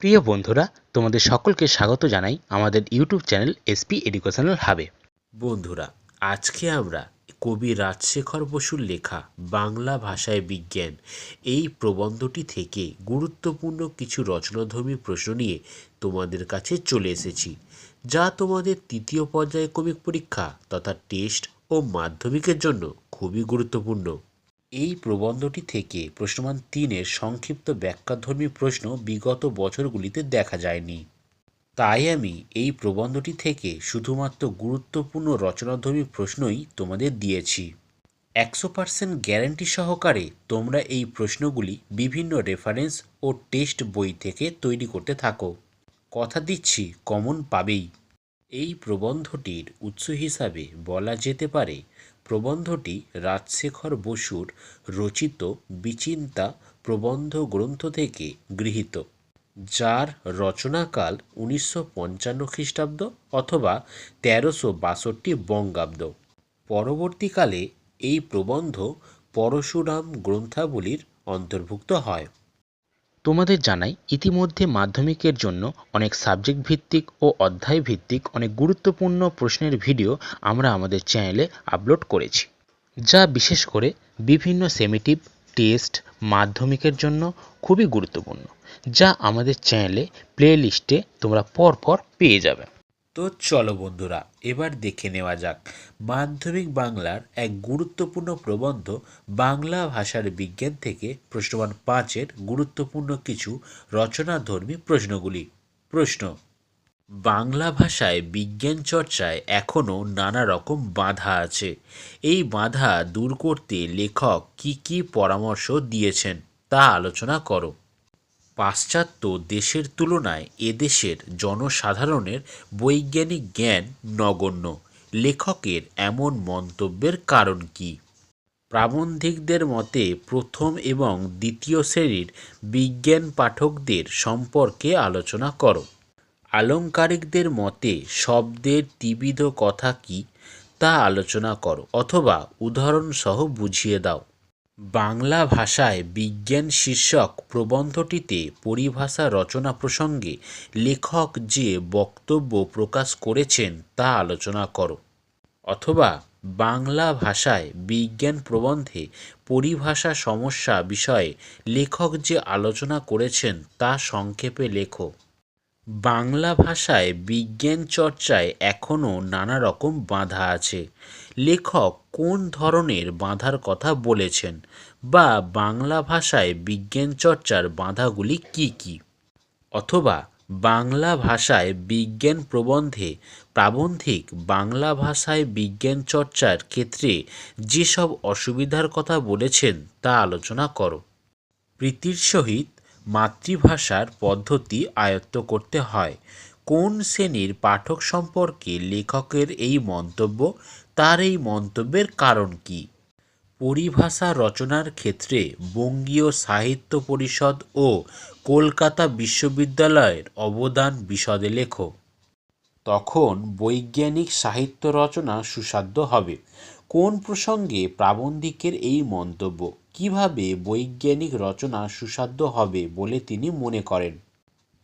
প্রিয় বন্ধুরা, তোমাদের সকলকে স্বাগত জানাই আমাদের ইউটিউব চ্যানেল এসপি এডুকেশনাল হাবে। বন্ধুরা, আজকে আমরা কবি রাজশেখর বসুর লেখা বাংলা ভাষায় বিজ্ঞান এই প্রবন্ধটি থেকে গুরুত্বপূর্ণ কিছু রচনাধর্মী প্রশ্ন নিয়ে তোমাদের কাছে চলে এসেছি, যা তোমাদের তৃতীয় পর্যায়ে কবিক পরীক্ষা তথা টেস্ট ও মাধ্যমিকের জন্য খুবই গুরুত্বপূর্ণ। এই প্রবন্ধটি থেকে প্রশ্নমান 3-এর সংক্ষিপ্ত ব্যাখ্যাধর্মী প্রশ্ন বিগত বছরগুলিতে দেখা যায়নি। তাই আমি এই প্রবন্ধটি থেকে শুধুমাত্র গুরুত্বপূর্ণ রচনাধর্মী প্রশ্নই তোমাদের দিয়েছি। 100% গ্যারান্টি সহকারে তোমরা এই প্রশ্নগুলি বিভিন্ন রেফারেন্স ও টেক্সট বই থেকে তৈরি করতে থাকো। কথা দিচ্ছি কমন পাবেই। এই প্রবন্ধটির উৎস হিসাবে বলা যেতে পারে প্রবন্ধটি রাজশেখর বসুর রচিত বিচিন্তা প্রবন্ধ গ্রন্থ থেকে গৃহীত, যার রচনাকাল 1955 খ্রিস্টাব্দ অথবা 1362 বঙ্গাব্দ। পরবর্তীকালে এই প্রবন্ধ পরশুরাম গ্রন্থাবলীর অন্তর্ভুক্ত হয়। তোমাদের জানাই, ইতিমধ্যে মাধ্যমিকের জন্য অনেক সাবজেক্ট ভিত্তিক ও অধ্যায় ভিত্তিক অনেক গুরুত্বপূর্ণ প্রশ্নের ভিডিও আমরা আমাদের চ্যানেলে আপলোড করেছি, যা বিশেষ করে বিভিন্ন সেমেটিভ টেস্ট মাধ্যমিকের জন্য খুবই গুরুত্বপূর্ণ, যা আমাদের চ্যানেলে প্লে লিস্টে তোমরা পরপর পেয়ে যাবে। তো চলো বন্ধুরা, এবার দেখে নেওয়া যাক মাধ্যমিক বাংলার এক গুরুত্বপূর্ণ প্রবন্ধ বাংলা ভাষার বিজ্ঞান থেকে প্রশ্নমান 5-এর গুরুত্বপূর্ণ কিছু রচনাধর্মী প্রশ্নগুলি। প্রশ্ন: বাংলা ভাষায় বিজ্ঞান চর্চায় এখনও নানা রকম বাধা আছে। এই বাধা দূর করতে লেখক কি কি পরামর্শ দিয়েছেন তা আলোচনা করো। পাশ্চাত্য দেশের তুলনায় এদেশের জনসাধারণের বৈজ্ঞানিক জ্ঞান নগণ্য। লেখকের এমন মন্তব্যের কারণ কি? প্রাবন্ধিকদের মতে প্রথম এবং দ্বিতীয় শ্রেণীর বিজ্ঞান পাঠকদের সম্পর্কে আলোচনা করো। আলংকারিকদের মতে শব্দের ত্রিবিধ কথা কি তা আলোচনা করো অথবা উদাহরণসহ বুঝিয়ে দাও। বাংলা ভাষায় বিজ্ঞান শীর্ষক প্রবন্ধটিতে পরিভাষা রচনা প্রসঙ্গে লেখক যে বক্তব্য প্রকাশ করেছেন তা আলোচনা করো। অথবা বাংলা ভাষায় বিজ্ঞান প্রবন্ধে পরিভাষা সমস্যা বিষয়ে লেখক যে আলোচনা করেছেন তা সংক্ষেপে লেখো। বাংলা ভাষায় বিজ্ঞান চর্চায় এখনও নানা রকম বাধা আছে। লেখক কোন ধরনের বাধার কথা বলেছেন, বা বাংলা ভাষায় বিজ্ঞান চর্চার বাধাগুলি কি কি? অথবা বাংলা ভাষায় বিজ্ঞান প্রবন্ধে প্রাবন্ধিক বাংলা ভাষায় বিজ্ঞান চর্চার ক্ষেত্রে যেসব অসুবিধার কথা বলেছেন তা আলোচনা করো। প্রীতির সহিত মাতৃভাষার পদ্ধতি আয়ত্ত করতে হয়। কোন শ্রেণীর পাঠক সম্পর্কে লেখকের এই মন্তব্য, তার এই মন্তব্যের কারণ কি? পরিভাষা রচনার ক্ষেত্রে বঙ্গীয় সাহিত্য পরিষদ ও কলকাতা বিশ্ববিদ্যালয়ের অবদান বিশদে লেখো। তখন বৈজ্ঞানিক সাহিত্য রচনা সুসাধ্য হবে। কোন প্রসঙ্গে প্রাবন্ধিকের এই মন্তব্য? কিভাবে বৈজ্ঞানিক রচনা সুসাধ্য হবে বলে তিনি মনে করেন?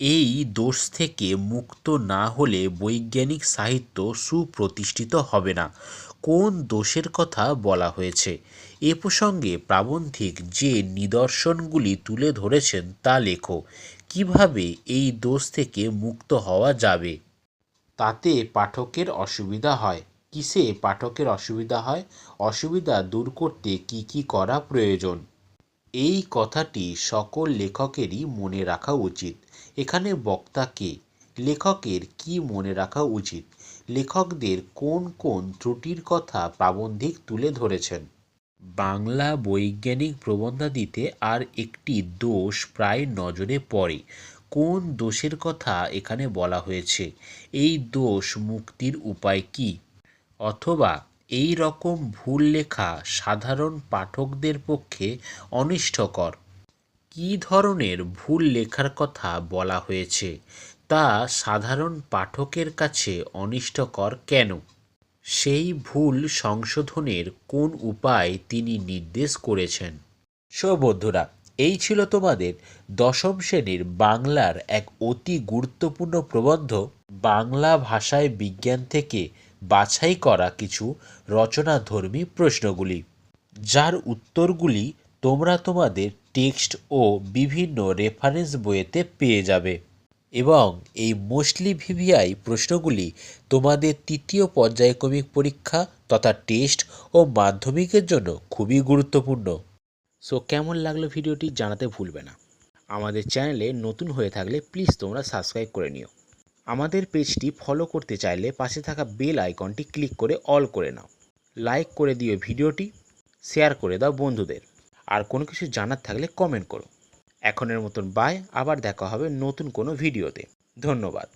এই দোষ থেকে মুক্ত না হলে বৈজ্ঞানিক সাহিত্য সুপ্রতিষ্ঠিত হবে না। কোন দোষের কথা বলা হয়েছে? এ প্রসঙ্গে প্রাবন্ধিক যে নিদর্শনগুলি তুলে ধরেছেন তা লেখো। কিভাবে এই দোষ থেকে মুক্ত হওয়া যাবে? তাতে পাঠকের অসুবিধা হয়। কিসে পাঠকের অসুবিধা হয়? অসুবিধা দূর করতে কি কি করা প্রয়োজন? এই কথাটি সকল লেখকেরই মনে রাখা উচিত। এখানে বক্তা কে? লেখকের কি মনে রাখা উচিত? লেখকদের কোন কোন ত্রুটির কথা প্রাবন্ধিক তুলে ধরেছেন? বাংলা বৈজ্ঞানিক প্রবন্ধাদিতে আর একটি দোষ প্রায় নজরে পড়ে। কোন দোষের কথা এখানে বলা হয়েছে? এই দোষ মুক্তির উপায় কি? অথবা এই রকম ভুল লেখা সাধারণ পাঠকদের পক্ষে অনিষ্টকর। কী ধরনের ভুল লেখার কথা বলা হয়েছে, তা সাধারণ পাঠকের কাছে অনিষ্টকর কেন? সেই ভুল সংশোধনের কোন উপায় তিনি নির্দেশ করেছেন? বন্ধুরা, এই ছিল তোমাদের দশম শ্রেণীর বাংলার এক অতি গুরুত্বপূর্ণ প্রবন্ধ, বাংলা ভাষায় বিজ্ঞান থেকে বাছাই করা কিছু রচনাধর্মী প্রশ্নগুলি, যার উত্তরগুলি তোমরা তোমাদের টেক্সট ও বিভিন্ন রেফারেন্স বইয়েতে পেয়ে যাবে। এবং এই মোস্টলি ভিভিআই প্রশ্নগুলি তোমাদের তৃতীয় পর্যায়ক্রমিক পরীক্ষা তথা টেস্ট ও মাধ্যমিকের জন্য খুবই গুরুত্বপূর্ণ। সো কেমন লাগলো ভিডিওটি জানাতে ভুলবে না। আমাদের চ্যানেলে নতুন হয়ে থাকলে প্লিজ তোমরা সাবস্ক্রাইব করে নিও। আমাদের পেজটি ফলো করতে চাইলে পাশে থাকা বেল আইকনটি ক্লিক করে অল করে নাও। লাইক করে দিও ভিডিওটি, শেয়ার করে দাও বন্ধুদের। আর কোনো কিছু জানার থাকলে কমেন্ট করো। এখনের মতন বাই, আবার দেখা হবে নতুন কোনো ভিডিওতে। ধন্যবাদ।